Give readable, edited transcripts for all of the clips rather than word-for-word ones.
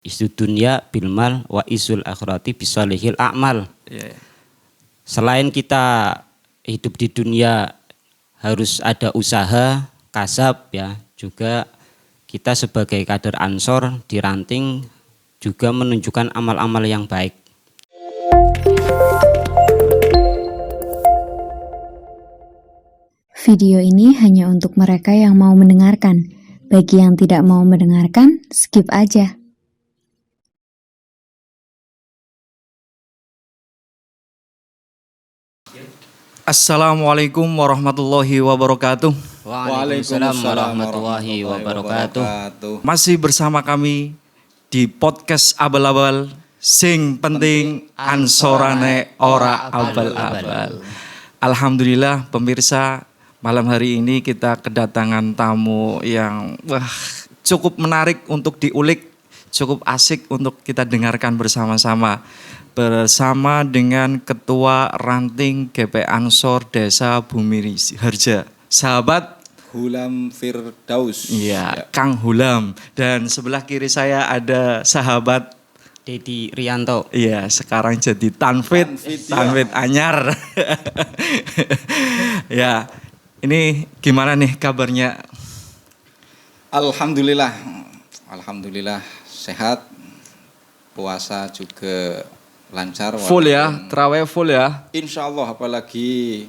Dunya bilmal wa izul akhirati bisolihil a'mal. Iya. Selain kita hidup di dunia harus ada usaha, kasab ya, juga kita sebagai kader Ansor di Ranting juga menunjukkan amal-amal yang baik. Video ini hanya untuk mereka yang mau mendengarkan. Bagi yang tidak mau mendengarkan, skip aja. Assalamualaikum warahmatullahi wabarakatuh. Waalaikumsalam warahmatullahi wabarakatuh. Masih bersama kami di podcast abal-abal sing penting ansorane ora abal-abal. Alhamdulillah pemirsa, malam hari ini kita kedatangan tamu yang cukup menarik untuk diulik, cukup asik untuk kita dengarkan bersama-sama. Bersama dengan Ketua Ranting GP Ansor Desa Bumi Harja, sahabat Hulam Firdaus. Iya, Kang Hulam. Dan sebelah kiri saya ada sahabat Dedi Rianto. Iya, sekarang jadi Tanfit Anyar. Ya, ini gimana nih kabarnya? Alhamdulillah sehat. Puasa juga lancar. Full ya, terawih full ya. Insya Allah, apalagi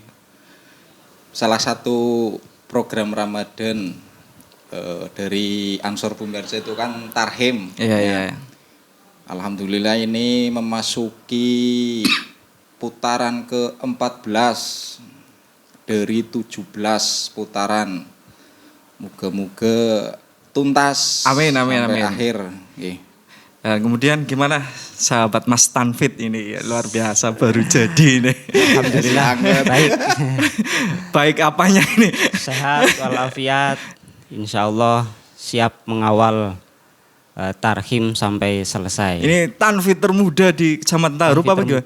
salah satu program Ramadan dari Ansor Bumi Harja itu kan Tarhim. Iya. Alhamdulillah ini memasuki putaran ke-14 dari 17 putaran. Moga-moga tuntas. Amin. Sampai akhir. Nah, kemudian gimana sahabat Mas Tanfit ini, luar biasa baru jadi ini. Alhamdulillah baik. Baik apanya ini? Sehat walafiat. Insyaallah siap mengawal Tarhim sampai selesai. Ini Tanfit termuda di Kecamatan Tarup apa gimana?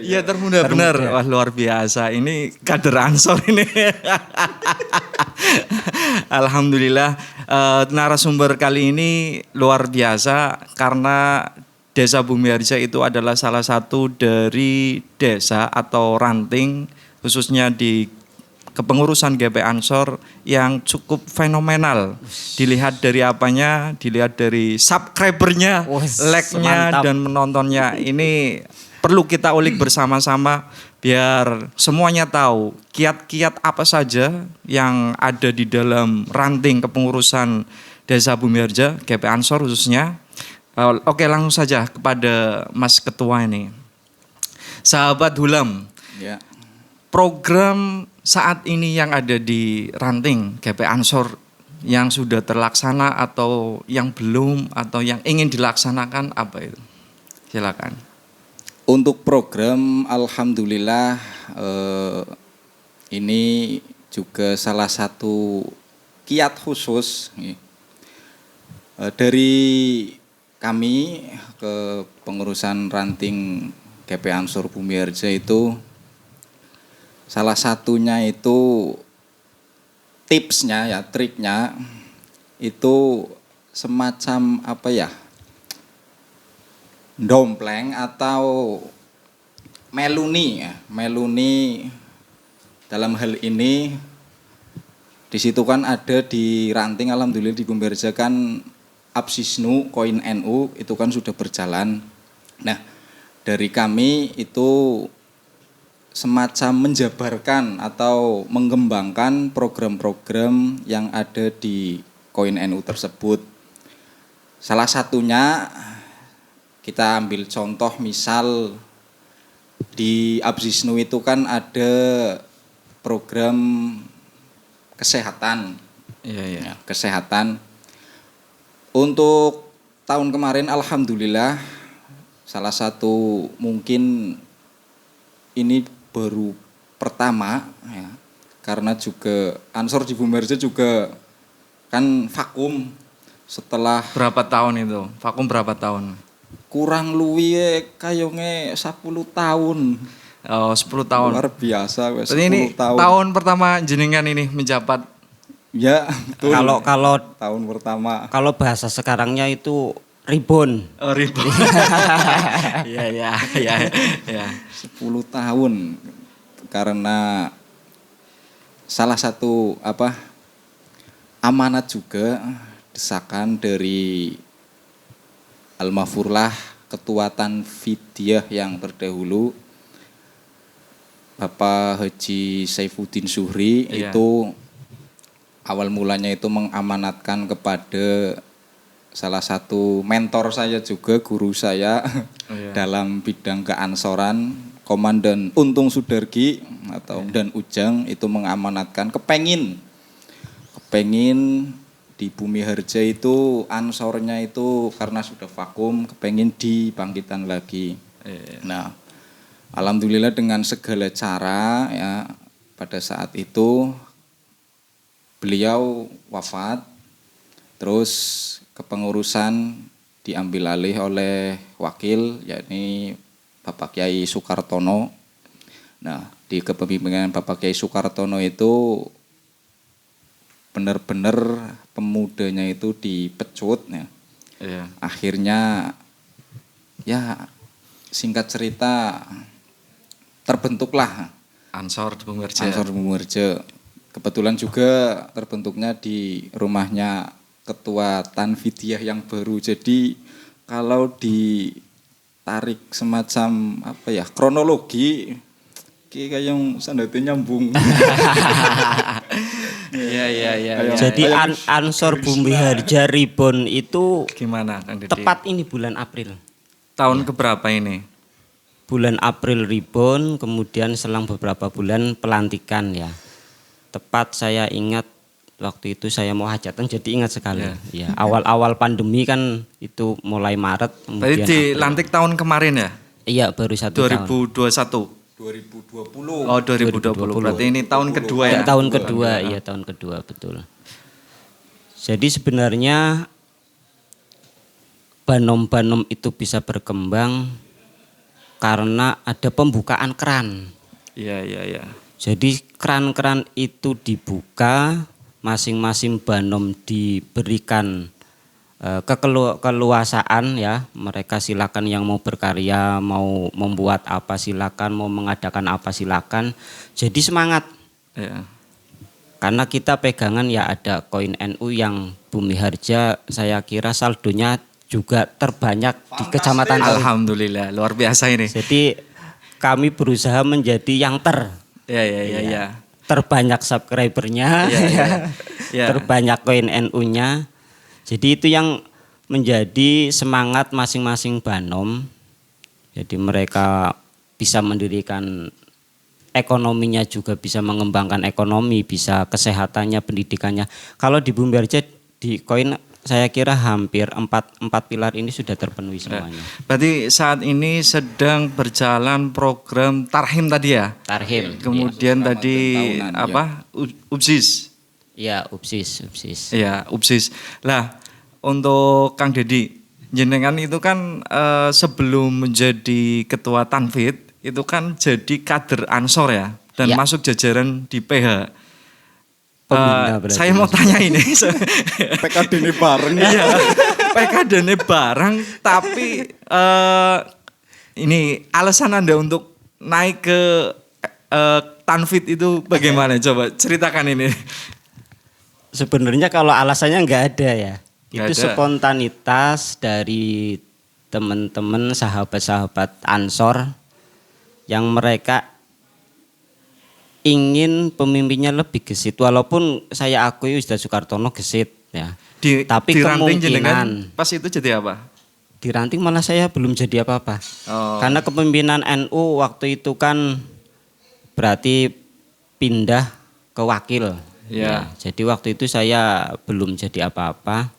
Iya termuda benar. Wah luar biasa. Ini kader Ansor ini. Alhamdulillah narasumber kali ini luar biasa karena Desa Bumi Harja itu adalah salah satu dari desa atau ranting khususnya di kepengurusan GP Ansor yang cukup fenomenal. Dilihat dari apanya, dilihat dari subscribernya, like-nya dan menontonnya. Ini perlu kita ulik bersama-sama biar semuanya tahu kiat-kiat apa saja yang ada di dalam ranting kepengurusan Desa Bumi Harja, GP Ansor khususnya. Oke, langsung saja kepada Mas Ketua ini. Sahabat Hulam, Ya. program saat ini yang ada di ranting GP Ansor yang sudah terlaksana atau yang belum atau yang ingin dilaksanakan apa itu? Silakan. Untuk program alhamdulillah ini juga salah satu kiat khusus dari kami ke pengurusan ranting GP Ansor Bumi Harja itu. Salah satunya itu tipsnya ya, triknya itu semacam apa ya, dompleng atau meluni dalam hal ini di situ kan ada di ranting alhamdulillah di Bumi Harja kan Absisnu koin NU itu kan sudah berjalan. Nah dari kami itu semacam menjabarkan atau mengembangkan program-program yang ada di koin NU tersebut. Salah satunya kita ambil contoh misal di Absisnu itu kan ada program kesehatan. Iya. Kesehatan. Untuk tahun kemarin alhamdulillah salah satu mungkin ini baru pertama ya, karena juga Ansor di Bumi Harja juga kan vakum setelah Berapa tahun itu? Vakum berapa tahun? kurang luwih kayonge 10 tahun. Oh, 10 tahun. Luar biasa wes 10 Berarti ini tahun. tahun pertama jenengan ini menjabat Ya, betul. Kalau tahun pertama kalau bahasa sekarangnya itu ribon. Oh, ribu. Iya, iya, iya, iya. 10 tahun karena salah satu amanat juga desakan dari Al-Mafurlah Ketua Tanfidiyah yang terdahulu Bapak Haji Saifuddin Zuhri. Iya. Itu awal mulanya itu mengamanatkan kepada salah satu mentor saya juga, guru saya Iya. dalam bidang keansoran, Komandan Untung Sudargi atau Dan Ujang, itu mengamanatkan kepengin di Bumi Harja itu ansornya itu karena sudah vakum, kepengin dibangkitkan lagi. Nah, alhamdulillah dengan segala cara ya, pada saat itu beliau wafat, terus kepengurusan diambil alih oleh wakil, yakni Bapak Kiai Sukartono. Nah, di kepemimpinan Bapak Kiai Sukartono itu benar-benar pemudanya itu dipecut ya. Iya. Akhirnya ya singkat cerita terbentuklah Ansor di Bumi Harja. Ansor Bumi Harja. Kebetulan juga terbentuknya di rumahnya Ketua Tanfidiyah yang baru. Jadi kalau ditarik semacam kronologi kayak yang sandate nyambung. Iya, iya, iya. Jadi Ansor Bumi Harja Ribon itu Gimana, Kang Didi? tepat ini bulan April. Tahun keberapa ini? Bulan April Ribon, kemudian selang beberapa bulan pelantikan ya. Tepat saya ingat waktu itu saya mau hajatan, jadi ingat sekali. Ya, awal-awal pandemi kan itu mulai Maret. Tadi Kemudian dilantik tahun kemarin ya? Iya, baru 1 tahun. 2021. 2020. Oh, 2020. Berarti ini tahun kedua ya? Tahun kedua, iya tahun kedua, betul. Jadi sebenarnya Banom-Banom itu bisa berkembang karena ada pembukaan keran. Iya, iya, iya. Jadi keran-keran itu dibuka, masing-masing Banom diberikan keleluasaan ya. Mereka silakan yang mau berkarya, mau membuat apa silakan, mau mengadakan apa silakan. Jadi semangat. Iya. Karena kita pegangan ya ada koin NU yang Bumi Harja, saya kira saldonya juga terbanyak di Kecamatan Tawi. Alhamdulillah, luar biasa ini. Jadi kami berusaha menjadi yang Iya. terbanyak subscribernya, Iya. terbanyak koin NU-nya. Jadi itu yang menjadi semangat masing-masing Banom. Jadi mereka bisa mendirikan ekonominya, juga bisa mengembangkan ekonomi, bisa kesehatannya, pendidikannya. Kalau di Bumi Harja di koin saya kira hampir empat pilar ini sudah terpenuhi semuanya. Berarti saat ini sedang berjalan program Tarhim tadi ya? Tarhim. Kemudian tadi UBSIS. Iya, UBSIS. Iya, UBSIS. Lah, untuk Kang Dedi, jenengan itu kan sebelum menjadi ketua Tanfid, itu kan jadi kader Ansor ya, dan Ya. masuk jajaran di PH. Pembina berarti. Saya mau tanya ini. PKD ini bareng ya. Iya, PKD-nya bareng, tapi ini alasan Anda untuk naik ke Tanfid itu bagaimana? Coba ceritakan ini. Sebenarnya kalau alasannya nggak ada ya. Nggak Itu ada. spontanitas dari teman-teman sahabat-sahabat Ansor yang mereka ingin pemimpinnya lebih gesit. Walaupun saya akui Ustaz Sukartono gesit ya. Tapi Di ranting jenengan kemungkinan pas itu jadi apa? di ranting malah saya belum jadi apa-apa. Oh. Karena kepemimpinan NU waktu itu kan berarti pindah ke wakil. Ya. Jadi waktu itu saya belum jadi apa-apa.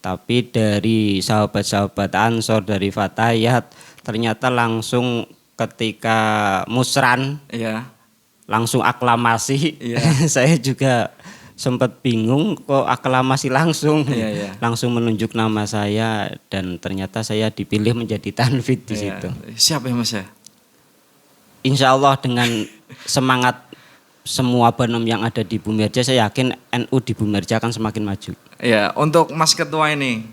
Tapi dari sahabat-sahabat Ansor, dari Fatayat, ternyata langsung ketika musran, Iya. langsung aklamasi. Iya. Saya juga sempat bingung kok aklamasi langsung. Iya, iya. Langsung menunjuk nama saya dan ternyata saya dipilih menjadi Tanfid di situ. Siap ya Mas ya? Insya Allah dengan semangat semua Banom yang ada di Bumiharja, saya yakin NU di Bumiharja akan semakin maju. Ya, untuk Mas Ketua ini,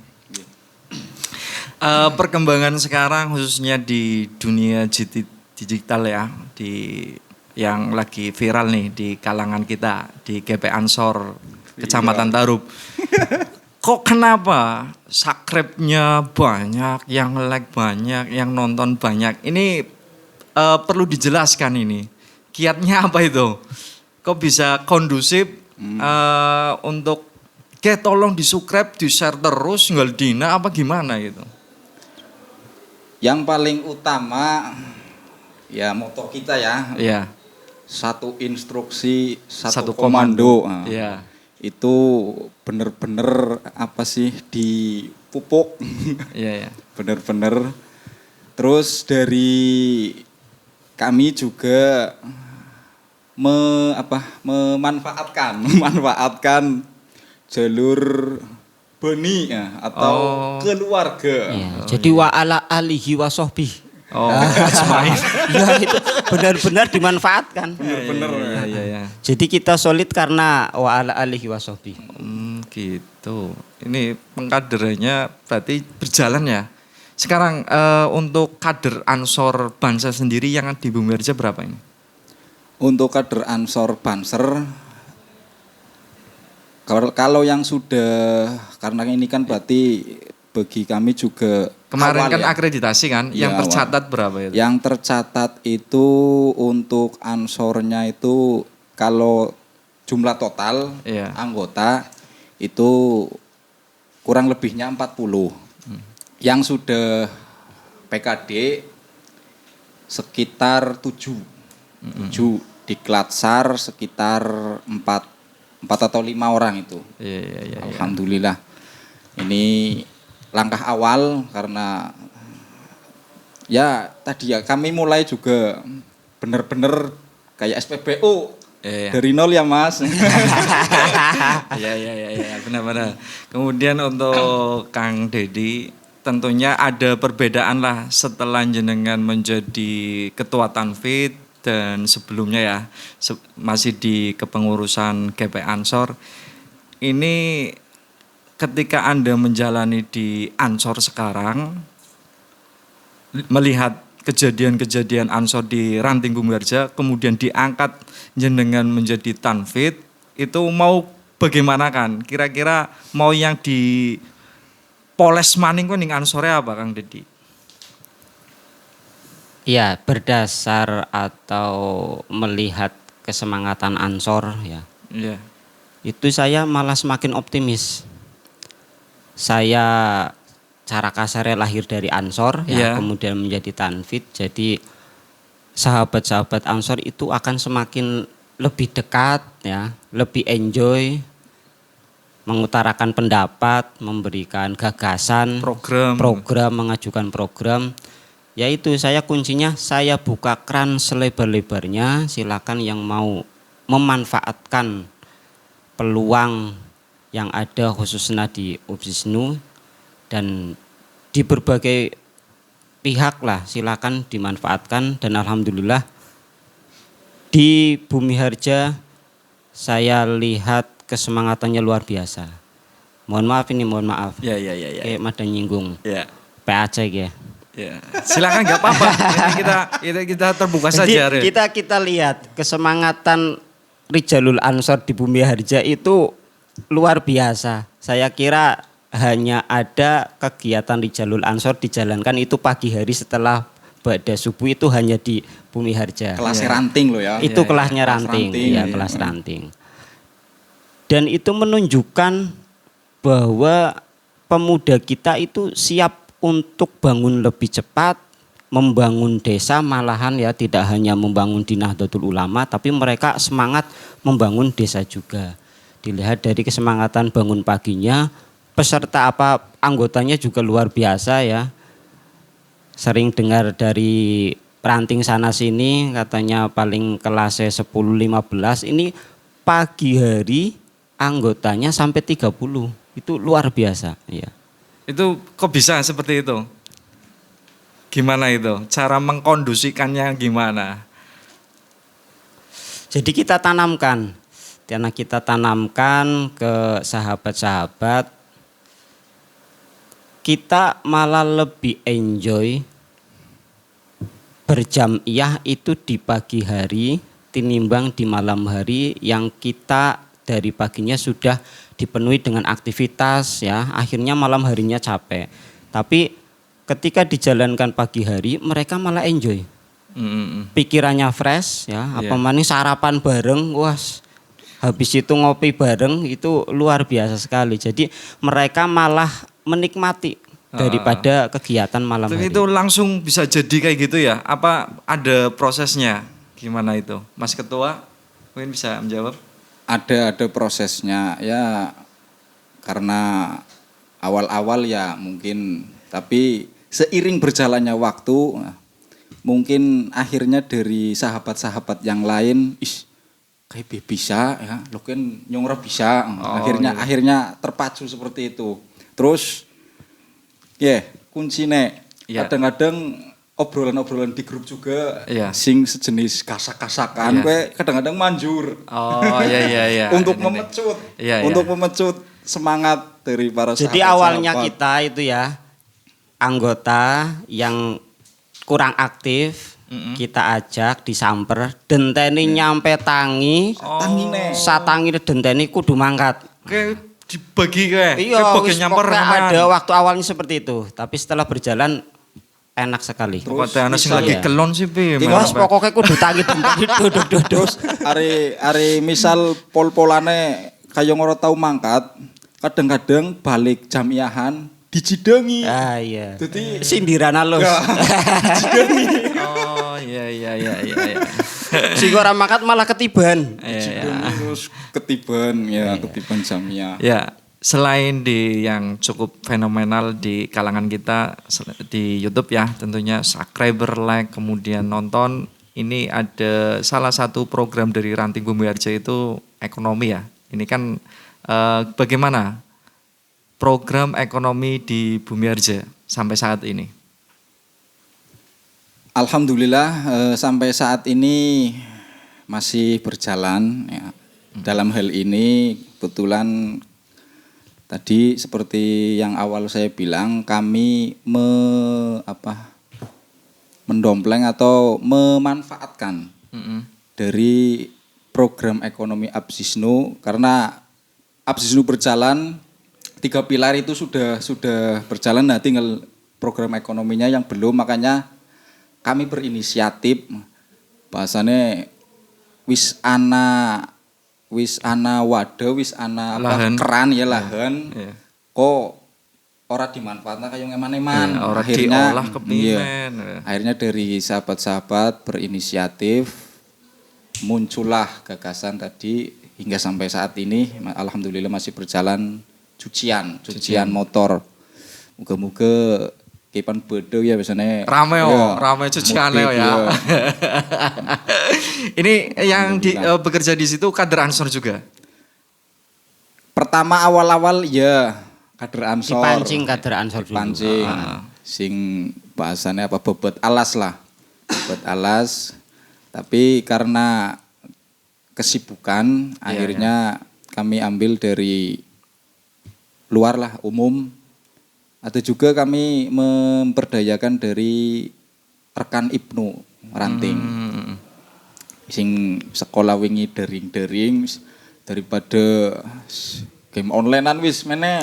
perkembangan sekarang khususnya di dunia digital ya, yang lagi viral nih di kalangan kita di GP Ansor Kecamatan Tarub. Kok kenapa subscribe-nya banyak, yang like banyak, yang nonton banyak? Ini perlu dijelaskan ini. Kiatnya apa itu? Kok bisa kondusif untuk tolong di-subscribe, di-share terus, nggak dina apa gimana gitu? Yang paling utama ya moto kita ya. Iya. Satu instruksi, satu komando. komando. Nah, Iya. itu bener-bener apa sih dipupuk. Iya, ya. Bener-bener. Terus dari kami juga memanfaatkan jalur beni ya, atau keluarga. Ya, jadi wa ala alihi wa sahbihi. Oh, Ismail. Ya itu benar-benar dimanfaatkan. Bener-bener. Iya. Jadi kita solid karena wa ala alihi wa sahbihi. Gitu. Ini pengkaderannya berarti berjalan ya. Sekarang untuk kader Ansor Banser sendiri yang di Bumiharja berapa ini? Untuk kader Ansor Banser, kalau yang sudah, karena ini kan berarti bagi kami juga Kemarin awal kan ya. akreditasi kan, Ya, yang tercatat berapa itu? Yang tercatat itu untuk ansornya itu kalau jumlah total Iya. anggota itu kurang lebihnya 40. Yang sudah PKD sekitar 7. 7 di Klatsar sekitar 4 atau 5 orang itu. Iya. Alhamdulillah. Ini langkah awal karena ya tadi ya kami mulai juga benar-benar kayak SPBU dari nol ya Mas. Iya, benar-benar. Kemudian untuk Kang Dedi, tentunya ada perbedaan lah setelah jenengan menjadi ketua Tanfid dan sebelumnya ya masih di kepengurusan GP Ansor. Ini ketika Anda menjalani di Ansor sekarang, melihat kejadian-kejadian Ansor di Ranting Bumiharja, kemudian diangkat jenengan menjadi Tanfid, itu mau bagaimana kan? Kira-kira mau yang di poles maning kan ning Ansore apa Kang Dedi? Ya, berdasar atau melihat kesemangatan Ansor ya. Iya. Itu saya malah semakin optimis. Saya cara kasarnya lahir dari Ansor ya, kemudian menjadi Tanfid. Jadi sahabat-sahabat Ansor itu akan semakin lebih dekat ya, lebih enjoy, mengutarakan pendapat, memberikan gagasan, program, mengajukan program. Yaitu saya kuncinya saya buka keran selebar-lebarnya, silakan yang mau memanfaatkan peluang yang ada khususnya di Obsisnu dan di berbagai pihak lah silakan dimanfaatkan, dan alhamdulillah di Bumiharja saya lihat kesemangatannya luar biasa. Mohon maaf. Ya. Kayak mada nyinggung. Ya. PAC ya. Ya. Silakan nggak apa-apa. Ini kita terbuka saja. Jadi kita lihat kesemangatan Rijalul Ansor di Bumiharja itu luar biasa. Saya kira hanya ada kegiatan Rijalul Ansor dijalankan itu pagi hari setelah ba'da subuh, itu hanya di Bumiharja. Kelasnya ranting loh ya. Itu kelasnya ranting. Kelas ranting. Dan itu menunjukkan bahwa pemuda kita itu siap untuk bangun lebih cepat, membangun desa, malahan ya tidak hanya membangun di Nahdlatul Ulama, tapi mereka semangat membangun desa juga. Dilihat dari kesemangatan bangun paginya, peserta anggotanya juga luar biasa ya. Sering dengar dari ranting sana sini katanya paling kelasnya 10-15, ini pagi hari anggotanya sampai 30. Itu luar biasa ya. Itu kok bisa seperti itu? Gimana itu? Cara mengkondusikannya gimana? Jadi kita tanamkan, karena kita tanamkan ke sahabat-sahabat, kita malah lebih enjoy berjamiyah itu di pagi hari tinimbang di malam hari yang kita dari paginya sudah dipenuhi dengan aktivitas ya, akhirnya malam harinya capek. Tapi ketika dijalankan pagi hari mereka malah enjoy. Pikirannya fresh ya, apa maning sarapan bareng, wah habis itu ngopi bareng itu luar biasa sekali. Jadi mereka malah menikmati daripada kegiatan malam hari. Itu langsung bisa jadi kayak gitu ya? Apa ada prosesnya? Gimana itu? Mas Ketua mungkin bisa menjawab? Ada prosesnya ya, karena awal-awal ya mungkin, tapi seiring berjalannya waktu mungkin akhirnya dari sahabat-sahabat yang lain, kayak bisa ya, lo kan nyongro bisa. Akhirnya terpacu seperti itu. Terus kuncinya kadang-kadang obrolan-obrolan di grup juga sing sejenis kasak-kasakan, kadang-kadang manjur. Iya. Untuk memecut semangat dari para sahabat. Jadi awalnya kita itu ya anggota yang kurang aktif, kita ajak disamper, denteni nyampe tangi, satangi denteni kudu mangkat. Kayak dibagi kayak. Iya, bagian nyamper ada waktu awalnya seperti itu, tapi setelah berjalan enak sekali. Pokoknya anak sing lagi kelon sih Pi. Terus pokoknya kudu tangi denteni duduk. Terus hari misal pol-polane kaya ora tau mangkat, kadang-kadang balik jamiahan dijidangi. Ah iya. Jadi sindiran halus. Oh iya. Sing ora mangkat malah ketiban. Terus ketiban jamiah. Ya, selain di yang cukup fenomenal di kalangan kita di YouTube ya, tentunya subscriber, like, kemudian nonton, ini ada salah satu program dari Ranting Bumi Harja itu ekonomi ya. Ini kan bagaimana program ekonomi di Bumi Harja sampai saat ini? Alhamdulillah sampai saat ini masih berjalan ya. Dalam hal ini kebetulan tadi seperti yang awal saya bilang, kami mendompleng atau memanfaatkan dari program ekonomi Absisnu, karena Absisnu berjalan 3 pilar itu sudah berjalan, nah tinggal program ekonominya yang belum, makanya kami berinisiatif bahasanya wis ana wadah, wis ana keran ya lahan. Kok ora dimanfaatkan kayak eman-eman. Akhirnya diolah kepimen. Akhirnya dari sahabat-sahabat berinisiatif muncullah gagasan tadi, hingga sampai saat ini alhamdulillah masih berjalan cucian motor. Moga-moga kipan bodoh ya biasanya rame cuciannya ya. Ini yang bekerja di situ kader Ansor juga. Pertama awal-awal ya kader Ansor. Dipancing kader Ansor dulu. Dipancing. Sing bahasannya apa, bobot alas lah. Bobot alas. Tapi karena kesibukan akhirnya kami ambil dari luar lah, umum. Atau juga kami memperdayakan dari rekan Ibnu Ranting. Sing sekolah wingi dering daripada game onlinean wis mene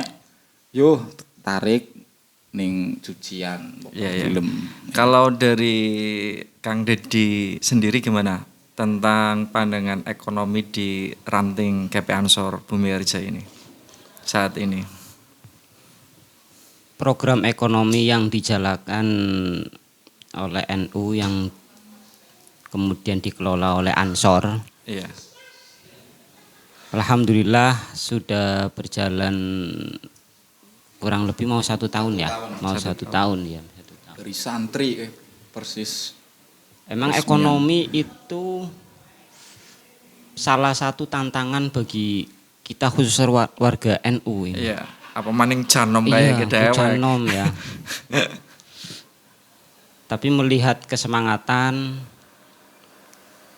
yo tarik ning cucian film. Kalau dari Kang Dedi sendiri gimana tentang pandangan ekonomi di Ranting KP Ansor Bumi Harja ini saat ini? Program ekonomi yang dijalankan oleh NU yang kemudian dikelola oleh Ansor. Iya. Alhamdulillah sudah berjalan kurang lebih mau 1 tahun ya. Satu tahun. Dari santri persis. Emang ekonomi itu salah satu tantangan bagi kita khusus warga NU ini. Iya. Apa maning janom kayak gitu ya. Janom ya. Tapi melihat kesemangatan,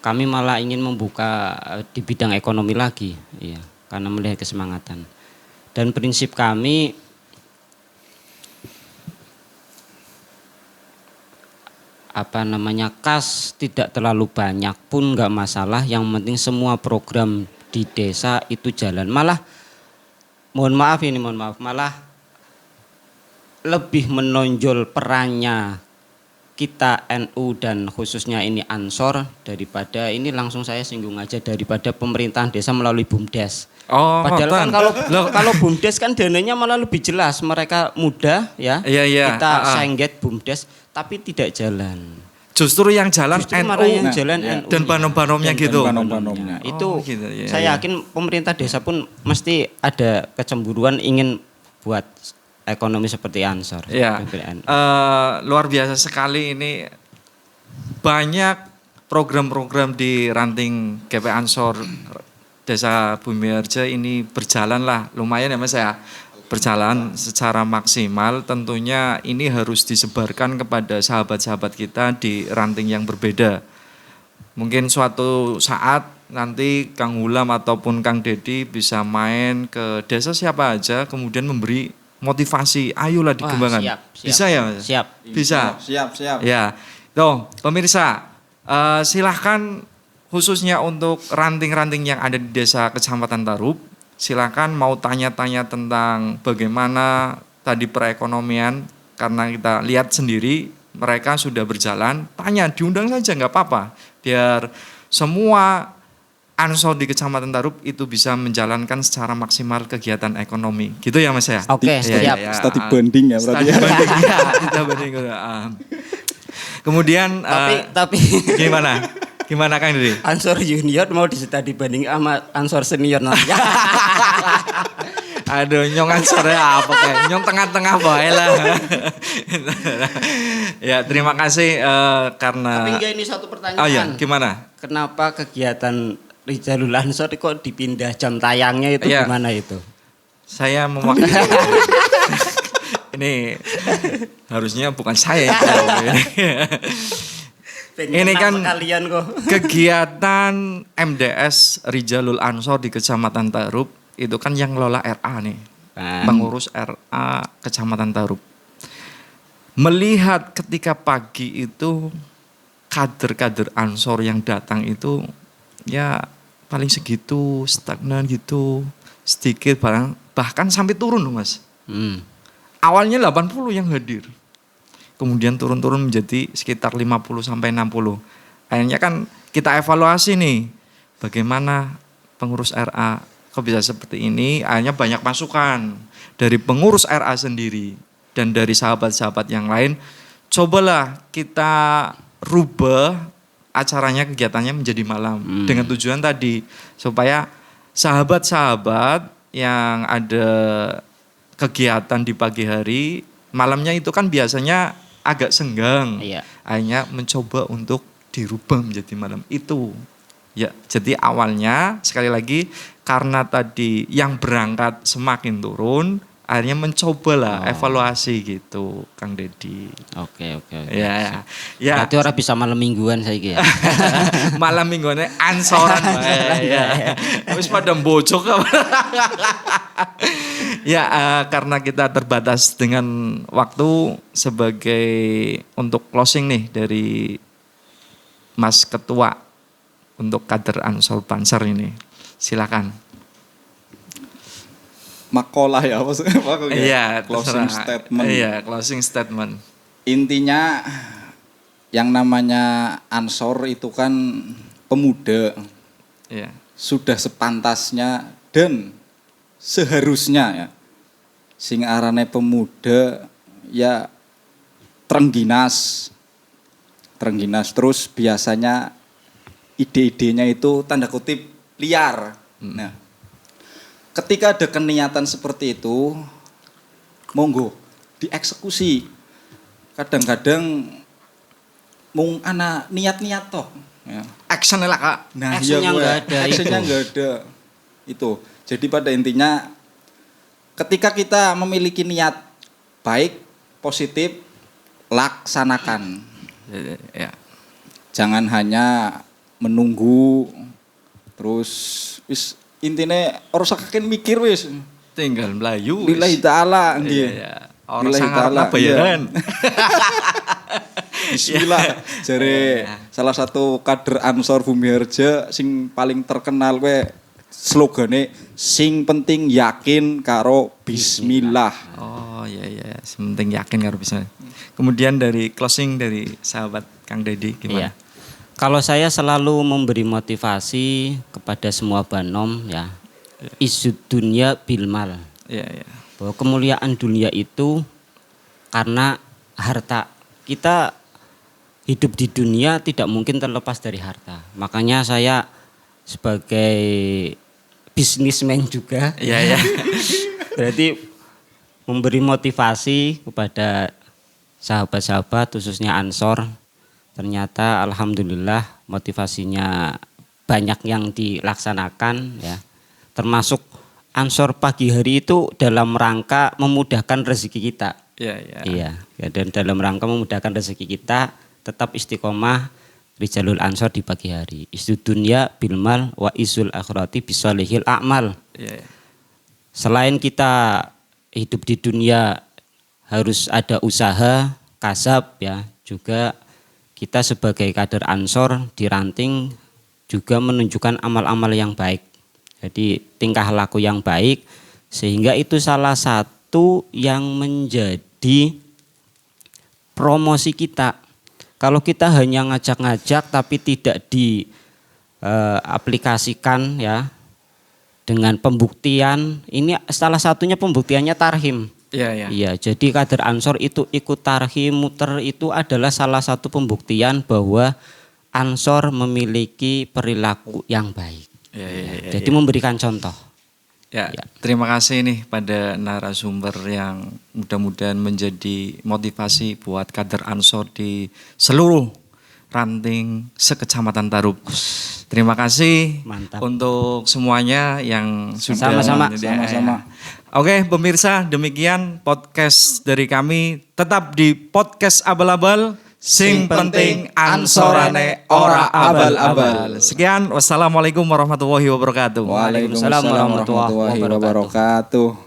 kami malah ingin membuka di bidang ekonomi lagi, iya, karena melihat kesemangatan. Dan prinsip kami kas tidak terlalu banyak pun nggak masalah, yang penting semua program di desa itu jalan. Malah mohon maaf, malah lebih menonjol perannya kita NU dan khususnya ini Ansor daripada ini, langsung saya singgung aja, daripada pemerintahan desa melalui BUMDes. Oh, Padahal kan kalau BUMDes kan dananya malah lebih jelas, mereka mudah ya. Iya. Kita sengget BUMDes tapi tidak jalan. Justru yang jalan malah yang NU jalan ya. NU dan banom-banomnya gitu. Banom-banomnya. Itu gitu, ya, saya ya. yakin pemerintah desa pun mesti ada kecemburuan ingin buat ekonomi seperti Ansor. Ya, luar biasa sekali ini, banyak program-program di ranting GP Ansor Desa Bumiharja ini berjalan lah, lumayan ya Mas ya, berjalan secara maksimal. Tentunya ini harus disebarkan kepada sahabat-sahabat kita di ranting yang berbeda. Mungkin suatu saat nanti Kang Hulam ataupun Kang Dedi bisa main ke desa siapa aja, kemudian memberi motivasi, ayolah dikembangkan. Siap. Bisa ya Mas? Siap. Bisa. Siap. Ya, tuh pemirsa, silahkan khususnya untuk ranting-ranting yang ada di desa Kecamatan Tarup, silahkan mau tanya-tanya tentang bagaimana tadi perekonomian, karena kita lihat sendiri mereka sudah berjalan, tanya, diundang saja nggak apa-apa, biar semua Ansor di Kecamatan Tarup itu bisa menjalankan secara maksimal kegiatan ekonomi. Gitu ya Mas ya? Oke, siap. Studi banding ya berarti. Studi banding, ya. Kita banding. Kemudian Tapi gimana? Gimana Kang Diri? Ansor junior mau disestadi banding sama Ansor senior nanti. Aduh, nyong Ansor ya apa kayak? Nyong tengah-tengah bae lah. Ya, terima kasih karena. Tapi enggak, ini satu pertanyaan. Oh iya, gimana? Kenapa kegiatan Rizalul Ansor kok dipindah jam tayangnya itu, Iya. gimana itu? Saya mewakili. Ini harusnya bukan saya. Ini kan sekalian kok. kegiatan MDS Rizalul Ansor di Kecamatan Tarup itu kan yang ngelola RA nih. Pengurus RA Kecamatan Tarup. Melihat ketika pagi itu kader-kader Ansor yang datang itu ya paling segitu, stagnan gitu, sedikit bahkan sampai turun loh Mas. Awalnya 80 yang hadir. Kemudian turun-turun menjadi sekitar 50 sampai 60. Akhirnya kan kita evaluasi nih, bagaimana pengurus RA kok bisa seperti ini. Akhirnya banyak masukan dari pengurus RA sendiri dan dari sahabat-sahabat yang lain. Cobalah kita rubah acaranya, kegiatannya menjadi malam. Dengan tujuan tadi, supaya sahabat-sahabat yang ada kegiatan di pagi hari, malamnya itu kan biasanya agak senggang. Iya. Akhirnya mencoba untuk dirubah menjadi malam itu. Ya, jadi awalnya sekali lagi karena tadi yang berangkat semakin turun, akhirnya mencobalah evaluasi gitu, Kang Dedi. Oke. Ya. Berarti orang bisa malam mingguan saya ya. Malam mingguannya ansoran. Ya. Wis pada bocok apa? Ya, karena kita terbatas dengan waktu, sebagai untuk closing nih dari Mas Ketua untuk kader Ansor Banser ini. Silakan. Makalah ya apa sih? Iya, Closing statement. Iya, closing statement. Intinya yang namanya Ansor itu kan pemuda. Iya. Sudah sepantasnya dan seharusnya ya. Sing arane pemuda ya trengginas. Terus biasanya ide-idenya itu tanda kutip liar. Nah, ketika ada keniatan seperti itu, monggo dieksekusi. Kadang-kadang mung ana niat-niat toh. Ya. Action lah Kak. Nah, Actionnya nggak ada actionnya itu. nggak ada. Itu. Jadi pada intinya, ketika kita memiliki niat baik, positif, laksanakan. Ya. Jangan hanya menunggu terus wis intine ora usah kakek mikir wis. Tinggal melayu. Lillahi taala nggih. Iya. Orang Lillahi sangar ta'ala, apa ya kan? Bismillah jare salah satu kader Ansor Bumiharja sing paling terkenal kowe slogane sing penting yakin karo bismillah. Oh iya, penting yakin karo bisa. Kemudian dari closing dari sahabat Kang Dedi gimana? Iya. Kalau saya selalu memberi motivasi kepada semua banom ya. Izud dunya bilmal. Iya. Bahwa kemuliaan dunia itu karena harta. Kita hidup di dunia tidak mungkin terlepas dari harta. Makanya saya sebagai bisnismen juga. Iya. Berarti memberi motivasi kepada sahabat-sahabat khususnya Ansor. Ternyata alhamdulillah motivasinya banyak yang dilaksanakan ya. Termasuk Ansor pagi hari itu dalam rangka memudahkan rezeki kita. Iya. Dan dalam rangka memudahkan rezeki kita tetap istiqomah Rijalul Ansor di pagi hari. Isu dunya bilmal wa izul akhirati bisolihil a'mal. Iya. Selain kita hidup di dunia harus ada usaha, kasab ya, juga kita sebagai kader Ansor di Ranting juga menunjukkan amal-amal yang baik. Jadi tingkah laku yang baik sehingga itu salah satu yang menjadi promosi kita. Kalau kita hanya ngajak-ngajak tapi tidak diaplikasikan ya dengan pembuktian, ini salah satunya pembuktiannya tarhim. Iya. Iya, jadi kader Ansor itu ikut tarhim, muter itu adalah salah satu pembuktian bahwa Ansor memiliki perilaku yang baik. Iya. Jadi memberikan contoh. Ya, terima kasih nih pada narasumber yang mudah-mudahan menjadi motivasi buat kader Ansor di seluruh Ranting sekecamatan Tarub. Terima kasih. Mantap. Untuk semuanya yang sudah Sama-sama. Oke, pemirsa, demikian podcast dari kami. Tetap di podcast abal-abal. Sing penting ansorane ora abal-abal. Sekian, wassalamualaikum warahmatullahi wabarakatuh. Waalaikumsalam warahmatullahi wabarakatuh.